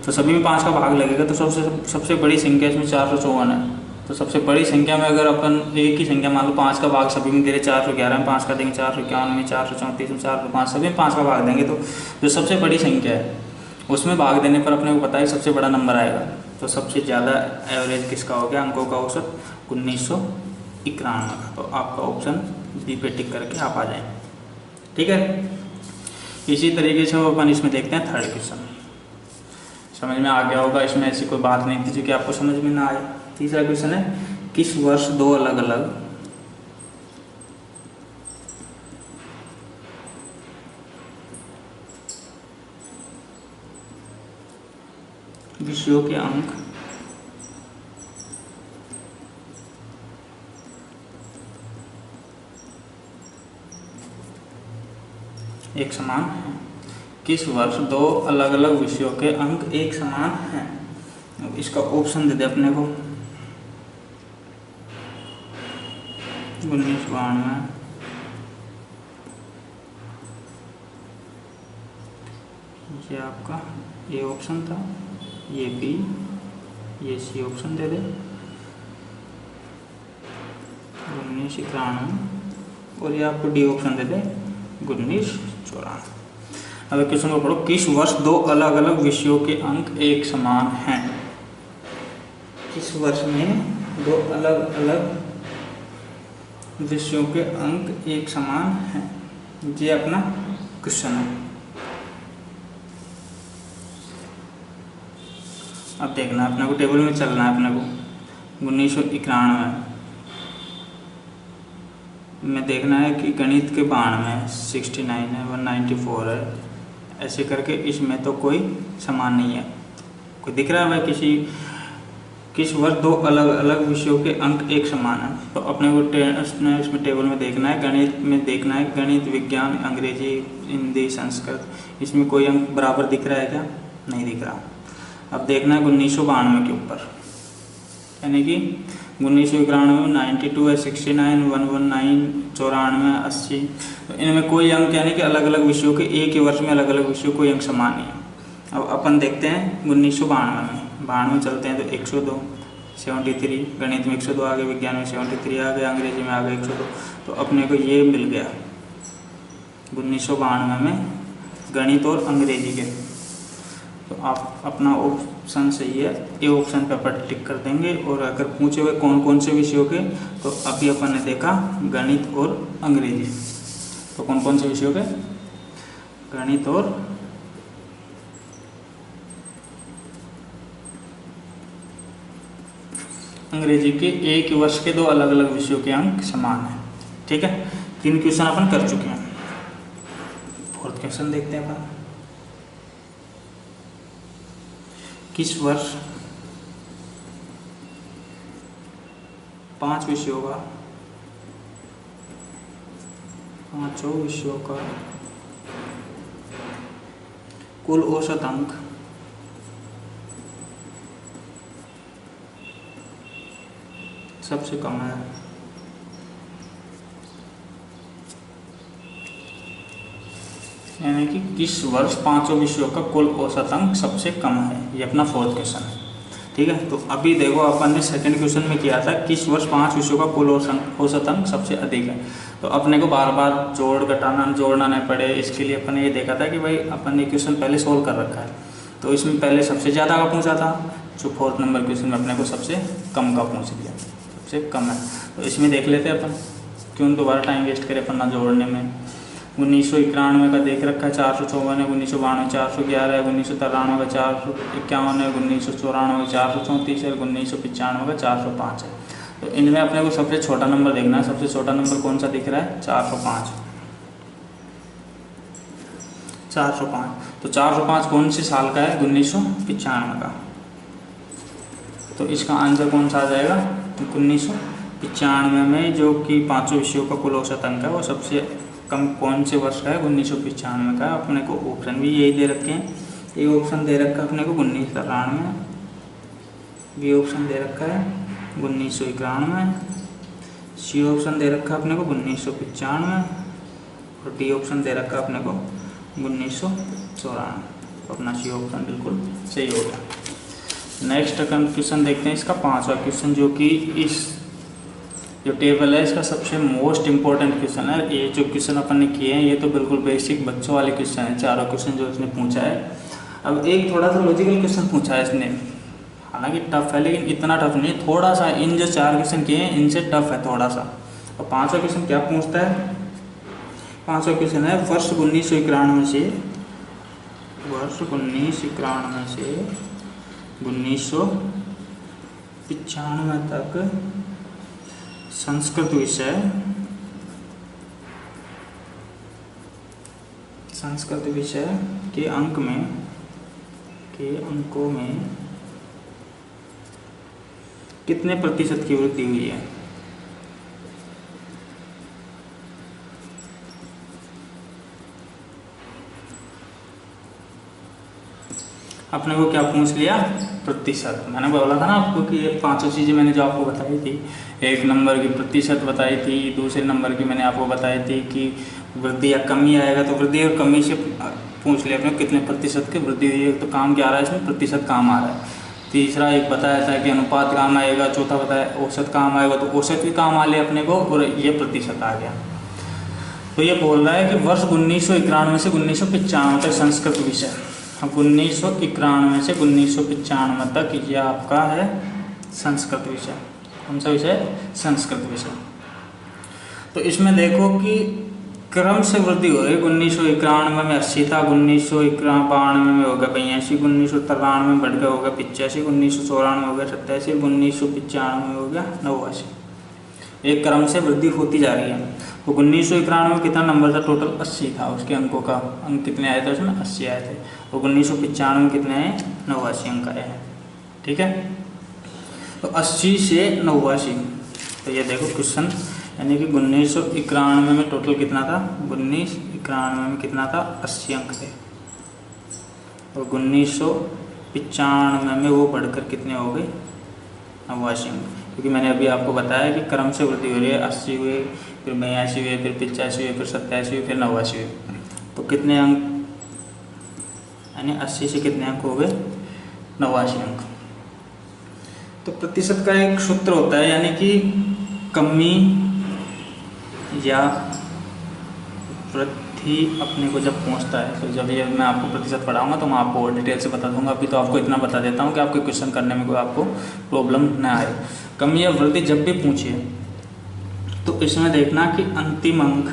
तो सभी में 5 का भाग लगेगा। तो सबसे बड़ी संख्या इसमें 454 है। तो सबसे बड़ी संख्या में अगर अपन एक ही संख्या मान लो 5 का भाग सभी में दे रहे, 411 में 5 का देंगे, 451 में, 434 में 405, सभी में 5 का भाग देंगे। तो जो सबसे बड़ी संख्या है उसमें भाग देने पर अपने को पता है सबसे बड़ा नंबर आएगा। तो सबसे ज़्यादा एवरेज किसका हो गया, अंकों का औसत 1991 का। तो आपका ऑप्शन बी पे टिक करके आप आ जाएँ। ठीक है, इसी तरीके से अपन इसमें देखते हैं थर्ड क्वेश्चन। समझ में आ गया होगा, इसमें ऐसी कोई बात नहीं थी जो कि आपको समझ में ना आए। तीसरा क्वेश्चन है, किस वर्ष 2 अलग अलग विषयों के अंक एक समान हैं। किस वर्ष 2 अलग अलग विषयों के अंक एक समान हैं। अब इसका ऑप्शन दे दे अपने को 1992, ये आपका ए ऑप्शन था, ये बी, ये सी ऑप्शन दे दे 1991, और ये आपको डी ऑप्शन दे दे 1994। अब क्वेश्चन को पढ़ो, किस वर्ष 2 अलग अलग विषयों के अंक एक समान हैं। किस वर्ष में 2 अलग अलग विषयों के अंक एक समान हैं, ये अपना क्वेश्चन है। अब देखना है अपने को, टेबल में चलना है अपने को। 1991 में देखना है कि गणित के 92 69 है, 194 है, ऐसे करके इसमें तो कोई समान नहीं है। कोई दिख रहा है भाई, किस वर्ष 2 अलग अलग विषयों के अंक एक समान है। तो अपने को इसमें टेबल में देखना है, गणित में देखना है, गणित, विज्ञान, अंग्रेजी, हिंदी, संस्कृत, इसमें कोई अंक बराबर दिख रहा है क्या, नहीं दिख रहा। अब देखना है 1992 के ऊपर, यानी कि 1991 में 92 है, 69, 119, 94, 80, तो इनमें कोई अंक यानी कि अलग अलग विषयों के एक ही वर्ष में अलग अलग विषयों कोई अंक समान नहीं है। अब अपन देखते हैं 1992 में, 92 चलते हैं तो 102, 73, गणित में 102 आ गए, विज्ञान में 73 आ गए, अंग्रेजी में आ गए 102। तो अपने को ये मिल गया 1992 में गणित और अंग्रेजी के। तो आप अपना ऑप्शन सही है, ए ऑप्शन पे अपन टिक कर देंगे। और अगर पूछे हुए कौन कौन से विषयों के, तो अभी अपन ने देखा गणित और अंग्रेजी। तो कौन कौन से विषयों के, गणित और अंग्रेजी के एक वर्ष के 2 अलग अलग विषयों के अंक समान हैं। ठीक है, 3 क्वेश्चन अपन कर चुके हैं। 4th क्वेश्चन देखते हैं अपन, किस वर्ष 5 विषयों का पांचों विषयों का कुल औसत अंक सबसे कम है। यानी कि किस वर्ष पांचों विषयों का कुल औसत अंक सबसे कम है, ये अपना फोर्थ क्वेश्चन है। ठीक है, तो अभी देखो अपन ने सेकंड क्वेश्चन में किया था किस वर्ष 5 विषयों का कुल औसत अंक सबसे अधिक है। तो अपने को बार बार जोड़ना नहीं पड़े, इसके लिए अपन ने ये देखा था कि भाई अपन ने क्वेश्चन पहले सोल्व कर रखा है। तो इसमें पहले सबसे ज़्यादा का पूछा था, जो फोर्थ नंबर क्वेश्चन में अपने को सबसे कम का पूछ लिया, सबसे कम है। तो इसमें देख लेते हैं अपन, क्यों दोबारा टाइम वेस्ट करें अपन ना जोड़ने में। 1991 का देख रखा है 454 है, 1992 411 है, 1993 का 451 है, 1994 का 434 है, 1995 का 405 है। तो इनमें अपने को सबसे छोटा नंबर देखना है। सबसे छोटा नंबर कौन सा दिख रहा है? 405। 405 तो 405 कौन से साल का है? 1995 का। तो इसका आंसर कौन सा आ जाएगा? 1995 में जो कि पाँचों विषयों का कुल औसत अंक है वो सबसे कम कौन से वर्ष का है? 1995 का। अपने को ऑप्शन भी यही दे रखे हैं। ये ऑप्शन दे रखा है अपने को 1993, बी ऑप्शन दे रखा है 1991, सी ऑप्शन दे रखा है अपने को 1995 और डी ऑप्शन दे रखा है अपने को 1994। अपना सी ऑप्शन बिल्कुल सही हो गया। नेक्स्ट क्वेश्चन देखते हैं, इसका 5वां क्वेश्चन, जो कि इस जो टेबल है इसका सबसे मोस्ट इम्पोर्टेंट क्वेश्चन है। ये जो क्वेश्चन अपन ने किए हैं ये तो बिल्कुल बेसिक बच्चों वाले क्वेश्चन है, चारों क्वेश्चन जो इसने पूछा है। अब एक थोड़ा सा लॉजिकल क्वेश्चन पूछा है इसने, हालांकि टफ है लेकिन इतना टफ नहीं, थोड़ा सा इन जो 4 क्वेश्चन किए हैं इनसे टफ है थोड़ा सा। और 5वां क्वेश्चन क्या पूछता है? 5वां क्वेश्चन है वर्ष 1991 से 1995 तक संस्कृत विषय के अंकों में कितने प्रतिशत की वृद्धि हुई है? अपने को क्या पूछ लिया? प्रतिशत। मैंने बोला था ना आपको कि ये 5 चीज़ें मैंने जो आपको बताई थी, एक नंबर की प्रतिशत बताई थी, दूसरे नंबर की मैंने आपको बताई थी कि वृद्धि या कमी आएगा, तो वृद्धि और कमी से पूछ लिया अपने कितने प्रतिशत की वृद्धि हुई है। तो काम क्या आ रहा है इसमें? प्रतिशत काम आ रहा है। तीसरा एक बताया था कि अनुपात काम आएगा, चौथा बताया औसत काम आएगा, तो औसत भी काम आ लिया अपने को और ये प्रतिशत आ गया। तो ये बोल रहा है कि वर्ष 1991 से 1995 तक संस्कृत विषय, 1991 से 1995 तक ये आपका है संस्कृत विषय। कौन सा विषय? संस्कृत विषय। तो इसमें देखो कि क्रम से वृद्धि हो रही है। 1991 में 80 था, 1992 में हो गया 82, 1993 में बढ़ गया हो गया 85, 1994 में हो गया 87, 1995 में हो गया 89। एक क्रम से वृद्धि होती जा रही है। तो 1991 में कितना नंबर था? टोटल 80 था, उसके अंकों का अंक कितने आए थे उसमें? 80 आए थे। तो 1995 में कितने आए? 89 अंक आए हैं। ठीक है, तो 80 से 89। तो ये देखो क्वेश्चन, यानी कि 1991 में टोटल कितना था? 1991 में कितना था? 80 अंक थे। और 1995 में वो बढ़कर कितने हो गए? 89 अंक। क्योंकि मैंने अभी आपको बताया कि क्रम से वृद्धि हो रही है। 80 हुए, फिर 82 हुए, फिर 85 हुए, फिर 87 हुए, फिर 89 हुए। तो कितने अंक, यानी 80 से कितने अंक हो गए? 89 अंक। तो प्रतिशत का एक सूत्र होता है, यानी कि कमी या वृद्धि अपने को जब पहुंचता है, तो जब ये मैं आपको प्रतिशत पढ़ाऊंगा तो मैं आपको और डिटेल से बता दूंगा। अभी तो आपको इतना बता देता हूं कि आपके क्वेश्चन करने में कोई आपको प्रॉब्लम ना आए। कमी या वृद्धि जब भी पूछिए तो इसमें देखना कि अंतिम अंक,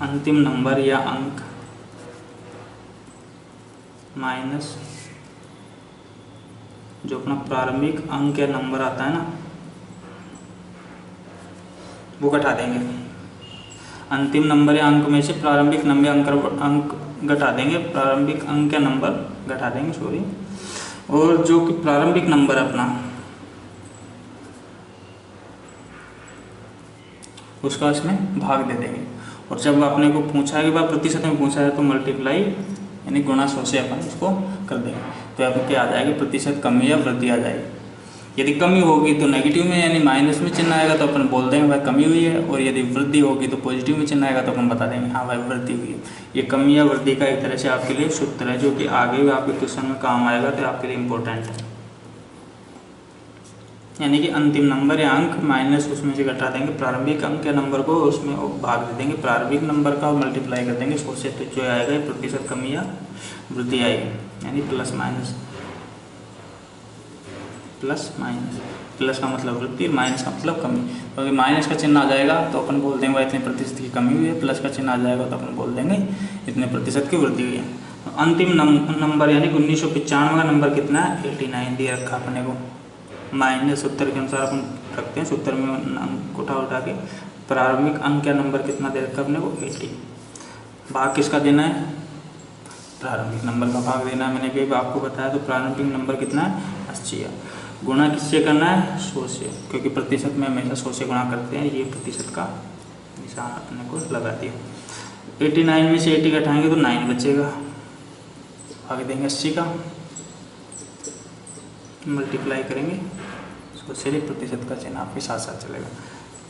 अंतिम नंबर या अंक माइनस जो अपना प्रारंभिक अंक या नंबर आता है ना, वो घटा देंगे। अंतिम नंबर या अंक में से प्रारंभिक नंबर अंक घटा देंगे, प्रारंभिक अंक या नंबर घटा देंगे, सॉरी। और जो कि प्रारंभिक नंबर अपना, उसका इसमें भाग दे देंगे। और जब आपने को पूछा है कि बार प्रतिशत में पूछा है तो मल्टीप्लाई यानी गुणा 100 से अपन इसको कर देंगे, तो अब क्या आ जाएगी, प्रतिशत कमी या वृद्धि आ जाएगी। यदि कमी होगी तो नेगेटिव में यानी माइनस में चिन्ह आएगा तो अपन बोल देंगे भाई कमी हुई है, और यदि वृद्धि होगी तो पॉजिटिव में चिन्ह आएगा तो अपन बता देंगे हाँ भाई वृद्धि हुई है। ये कमी या वृद्धि का एक तरह से आपके लिए सूत्र है जो कि आगे आपके क्वेश्चन में काम आएगा, तो आपके लिए इम्पोर्टेंट है। यानी कि अंतिम नंबर या अंक माइनस उसमें से घटा देंगे प्रारंभिक अंक या नंबर को, उसमें भाग दे देंगे प्रारंभिक नंबर का और मल्टीप्लाई कर देंगे 100 से, तो जो आएगा प्रतिशत कमी या वृद्धि आएगी, यानी plus minus. Plus minus, plus का मतलब वृद्धि, माइनस का मतलब कमी। तो अगर माइनस का चिन्ह आ जाएगा तो अपन बोल देंगे भाई इतने प्रतिशत की कमी हुई है, प्लस का चिन्ह आ जाएगा तो अपन बोल देंगे इतने प्रतिशत की वृद्धि हुई है। अंतिम नंबर यानी 1995 का नंबर कितना है, 89 दिया रखा अपने को। माइनस सूत्र के अनुसार अपन रखते हैं, सूत्र में अंक उठा के प्रारंभिक अंक या नंबर कितना दे रखा अपने को 80। भाग किसका देना है, प्रारंभिक नंबर का भाग देना है। मैंने कहीं आपको बताया तो प्रारंभिक नंबर कितना है 80 है। गुणा किससे करना है 100 से, क्योंकि प्रतिशत में हमेशा 100 से गुणा करते हैं, ये प्रतिशत का निशान अपने को लगा दिया। 89 में से 80 घटाएंगे तो 9 बचेगा, भाग देंगे 80 का, मल्टीप्लाई करेंगे 100 से, प्रतिशत का चिन्ह आपके साथ साथ चलेगा।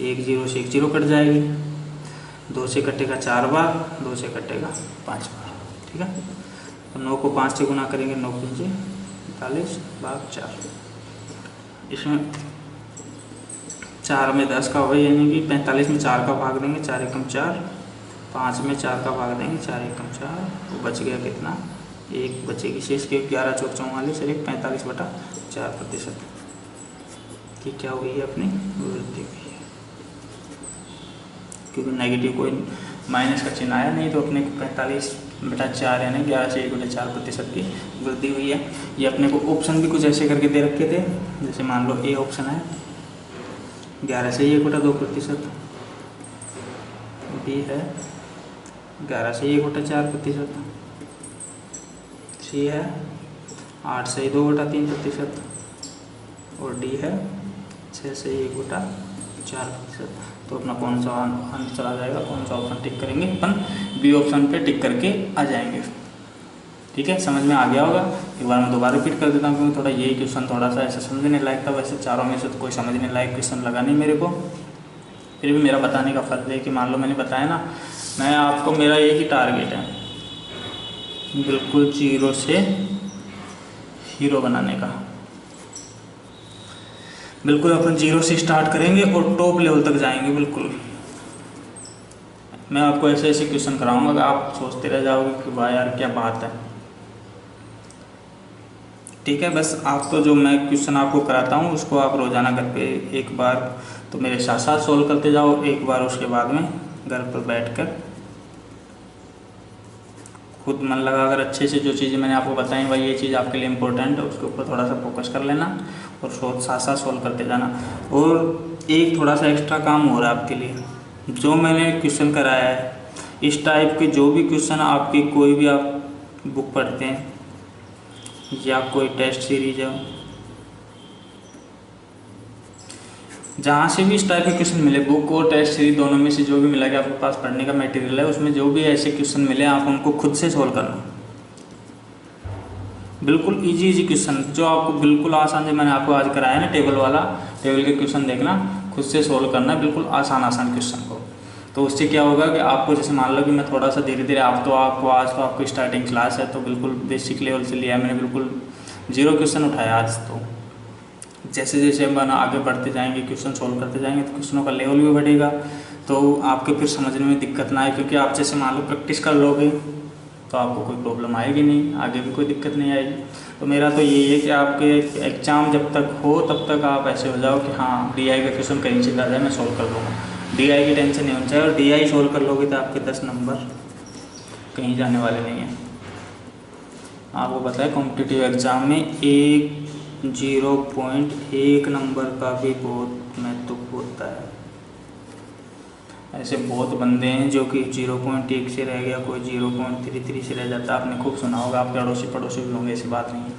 1 0 से 1 0 कट जाएगी, 2 से कटेगा 4 बार, 2 से कटेगा 5 बार, ठीक है। तो 9 को 5 से गुणा करेंगे, 9 5 45 भाग 4। इसमें 4 में 10 का होगा, यानी कि 45 में 4 का भाग देंगे, 4 एकम 4, 5 में 4 का भाग देंगे, 4 एकम 4, वो बच गया कितना, 1 बचेगी शेष के 11 4 44 और 45/4 प्रतिशत की क्या हुई है अपनी वृद्धि हुई है, क्योंकि नेगेटिव कोई माइनस का चिन्ह आया नहीं, तो अपने को 45/4 यानी 11 से 1/4 प्रतिशत की वृद्धि हुई है। ये अपने को ऑप्शन भी कुछ ऐसे करके दे रखे थे, जैसे मान लो ए ऑप्शन है 11 से 1/2 प्रतिशत, बी है 11 से 1/4 प्रतिशत, सी है 8 से 2/3 प्रतिशत, और डी है 6 से 1/4 प्रतिशत। तो अपना कौन सा आंसर चला जाएगा, कौन सा ऑप्शन टिक करेंगे अपन, बी ऑप्शन पे टिक करके आ जाएंगे। ठीक है, समझ में आ गया होगा। एक बार मैं दोबारा रिपीट कर देता हूँ, क्योंकि थोड़ा यही क्वेश्चन थोड़ा सा ऐसा समझने लायक था, वैसे चारों में से तो कोई समझने लायक क्वेश्चन लगा नहीं मेरे को, फिर भी मेरा बताने का फ़र्ज है कि मान लो मैंने बताया ना, मैं आपको मेरा एक ही टारगेट है बिल्कुल 0 से हीरो बनाने का। बिल्कुल अपन 0 से स्टार्ट करेंगे और टॉप लेवल तक जाएंगे। बिल्कुल मैं आपको ऐसे ऐसे क्वेश्चन कराऊंगा, आप सोचते रह जाओगे कि वाह यार क्या बात है। ठीक है, बस आपको जो मैं क्वेश्चन आपको कराता हूँ उसको आप रोज़ाना घर पे एक बार तो मेरे साथ साथ सोल्व करते जाओ, एक बार उसके बाद में घर पर बैठकर खुद मन लगा कर अच्छे से जो चीज़ें मैंने आपको बताई भाई ये चीज़ आपके लिए इम्पोर्टेंट है, उसके ऊपर थोड़ा सा फोकस कर लेना और साथ साथ सोल्व करते जाना। और एक थोड़ा सा एक्स्ट्रा काम हो रहा है आपके लिए, जो मैंने क्वेश्चन कराया है इस टाइप के जो भी क्वेश्चन आपकी कोई भी आप बुक पढ़ते हैं या कोई टेस्ट सीरीज है, जहाँ से भी इस टाइप के क्वेश्चन मिले, बुक और टेस्ट सीरीज दोनों में से जो भी मिला कि आपके पास पढ़ने का मटेरियल है, उसमें जो भी ऐसे क्वेश्चन मिले आप उनको खुद से सोल्व करना। बिल्कुल इजी क्वेश्चन जो आपको बिल्कुल आसान, जो मैंने आपको आज कराया ना टेबल वाला, टेबल के क्वेश्चन देखना, खुद से सोल्व करना बिल्कुल आसान क्वेश्चन को। तो उससे क्या होगा कि आपको जैसे मान लो कि मैं थोड़ा सा धीरे धीरे आपको आज तो आपको स्टार्टिंग क्लास है तो बिल्कुल बेसिक लेवल से लिया है मैंने, बिल्कुल 0 क्वेश्चन उठाया आज। तो जैसे जैसे हम आगे बढ़ते जाएंगे क्वेश्चन सोल्व करते जाएंगे तो क्वेश्चनों का लेवल भी बढ़ेगा, तो आपके फिर समझने में दिक्कत ना आए, क्योंकि आप जैसे मान लो प्रैक्टिस कर लोगे तो आपको कोई प्रॉब्लम आएगी नहीं, आगे भी कोई दिक्कत नहीं आएगी। तो मेरा तो यही है कि आपके एग्ज़ाम जब तक हो तब तक आप ऐसे हो जाओ कि हाँ DI का क्वेश्चन कहीं से आ जाए मैं सोल्व कर लूँगा, DI की टेंशन नहीं होनी चाहिए। और DI सोल्व कर लोगे तो आपके 10 नंबर कहीं जाने वाले नहीं हैं। आपको पता है कॉम्पिटिटिव एग्ज़ाम में 0.1 नंबर का भी बहुत महत्व होता है। ऐसे बहुत बंदे हैं जो कि 0.1 से रह गया, कोई 0.33 से रह जाता है। आपने खूब सुना होगा, आपके अड़ोसी पड़ोसी भी होंगे, ऐसी बात नहीं है।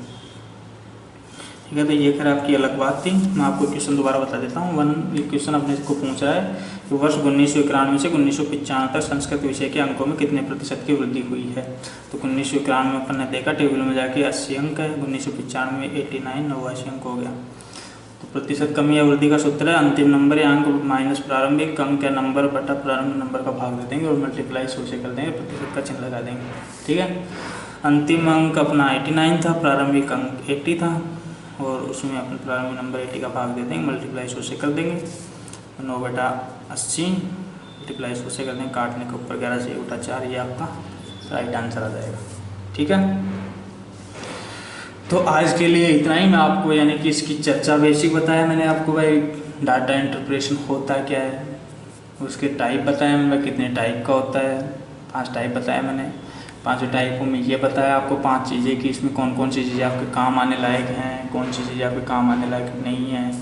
ठीक है। तो ये खैर आपकी अलग बात थी। मैं आपको क्वेश्चन दोबारा बता देता हूँ। ये क्वेश्चन अपने को पूछ रहा है कि वर्ष 1991 से 1995 तक संस्कृत विषय के अंकों में कितने प्रतिशत की वृद्धि हुई है। तो 1991 में अपन ने देखा टेबल में जाके 80 अंक है, 1995 में 89 89 अंक हो गया। तो प्रतिशत कमी या वृद्धि का सूत्र है अंतिम नंबर या अंक माइनस प्रारंभिक अंक या नंबर बटा प्रारंभिक नंबर का भाग दे देंगे और मल्टीप्लाई 100 से कर देंगे, प्रतिशत का चिन्ह लगा देंगे। ठीक है। अंतिम अंक अपना 89 था, प्रारंभिक अंक 80 था और उसमें अपने प्रारंभिक नंबर 80 का भाग दे देंगे, मल्टीप्लाई 100 से कर देंगे। 9 बटा 80 मल्टीप्लाई 100 से कर देंगे, काटने के ऊपर 11 से उठा 4, ये आपका राइट आंसर आ जाएगा। ठीक है। तो आज के लिए इतना ही। मैं आपको यानी कि इसकी चर्चा बेसिक बताया मैंने आपको भाई, डाटा इंटरप्रेशन होता क्या है, उसके टाइप बताया मैंने, कितने टाइप का होता है, 5 टाइप बताया मैंने। 5 टाइपों में ये बताया आपको 5 चीज़ें कि इसमें कौन कौन सी चीज़ें आपके काम आने लायक हैं, कौन सी चीज़ें आपके काम आने लायक नहीं हैं।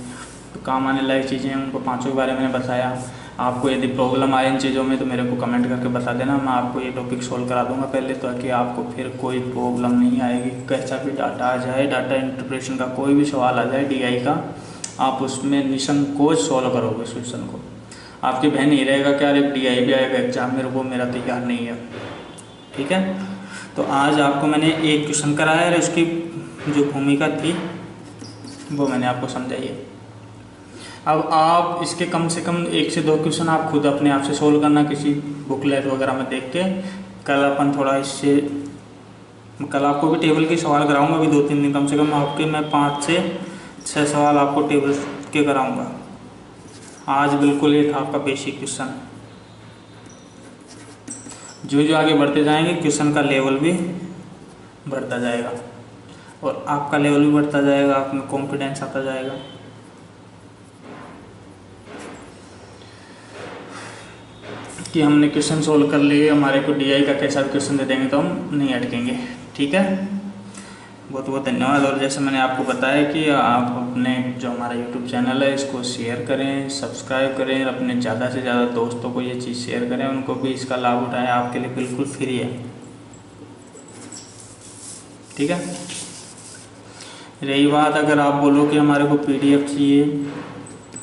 तो काम आने लायक चीज़ें हैं उनको 5 के बारे में मैंने बताया। आपको यदि प्रॉब्लम आए इन चीज़ों में तो मेरे को कमेंट करके बता देना, मैं आपको ये टॉपिक सोल्व करा दूंगा पहले, ताकि आपको फिर कोई प्रॉब्लम नहीं आएगी। कैसा भी डाटा आ जाए, डाटा इंटरप्रेशन का कोई भी सवाल आ जाए DI का, आप उसमें निसंकोच सॉल्व करोगे उस क्वेश्चन को। आपके बहन नहीं रहेगा कि यार एक DI भी आएगा एग्जाम मेरे को, मेरा तैयार नहीं है। ठीक है। तो आज आपको मैंने एक क्वेश्चन कराया और उसकी जो भूमिका थी वो मैंने आपको समझाई है। अब आप इसके कम से कम 1 से 2 क्वेश्चन आप खुद अपने आप से सोल्व करना किसी बुकलेट वगैरह में देख के। कल अपन थोड़ा इससे, कल आपको भी टेबल के सवाल कराऊंगा अभी 2-3 दिन, कम से कम आपके मैं 5 से 6 सवाल आपको टेबल के कराऊंगा। आज बिल्कुल ये था आपका बेसिक क्वेश्चन। जो जो आगे बढ़ते जाएंगे क्वेश्चन का लेवल भी बढ़ता जाएगा और आपका लेवल भी बढ़ता जाएगा, आप में कॉन्फिडेंस आता जाएगा। कि हमने क्वेश्चन सोल्व कर लिए, हमारे को DI का कैसा भी क्वेश्चन दे देंगे तो हम नहीं अटकेंगे। ठीक है। बहुत बहुत धन्यवाद। और जैसे मैंने आपको बताया कि आप अपने जो हमारा YouTube चैनल है इसको शेयर करें, सब्सक्राइब करें, अपने ज़्यादा से ज़्यादा दोस्तों को ये चीज़ शेयर करें, उनको भी इसका लाभ उठाएं। आपके लिए बिल्कुल फ्री है। ठीक है। रही बात अगर आप बोलो कि हमारे को PDF चाहिए,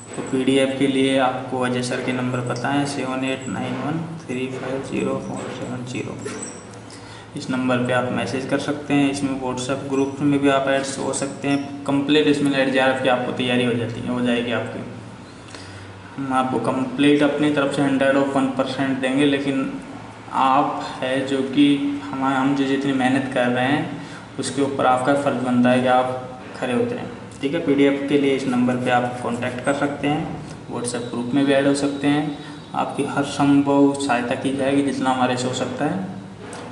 तो PDF के लिए आपको अजय सर के नंबर पता है 7891350470। इस नंबर पे आप मैसेज कर सकते हैं। इसमें WhatsApp ग्रुप में भी आप ऐड हो सकते हैं। कंप्लीट इसमें JRF की आपको तैयारी हो जाएगी आपकी। हम आपको कंप्लीट अपनी तरफ से 101% देंगे, लेकिन आप है जो कि हम जो जितनी मेहनत कर रहे हैं उसके ऊपर आपका फ़र्ज बनता है कि आप खड़े उतरें। ठीक है। PDF के लिए इस नंबर पे आप कांटेक्ट कर सकते हैं। WhatsApp ग्रुप में भी ऐड हो सकते हैं। आपकी हर संभव सहायता की जाएगी जितना हमारे से हो सकता है।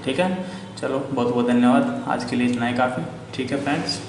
ठीक है। चलो बहुत बहुत धन्यवाद। आज के लिए इतना ही काफ़ी। ठीक है फ्रेंड्स।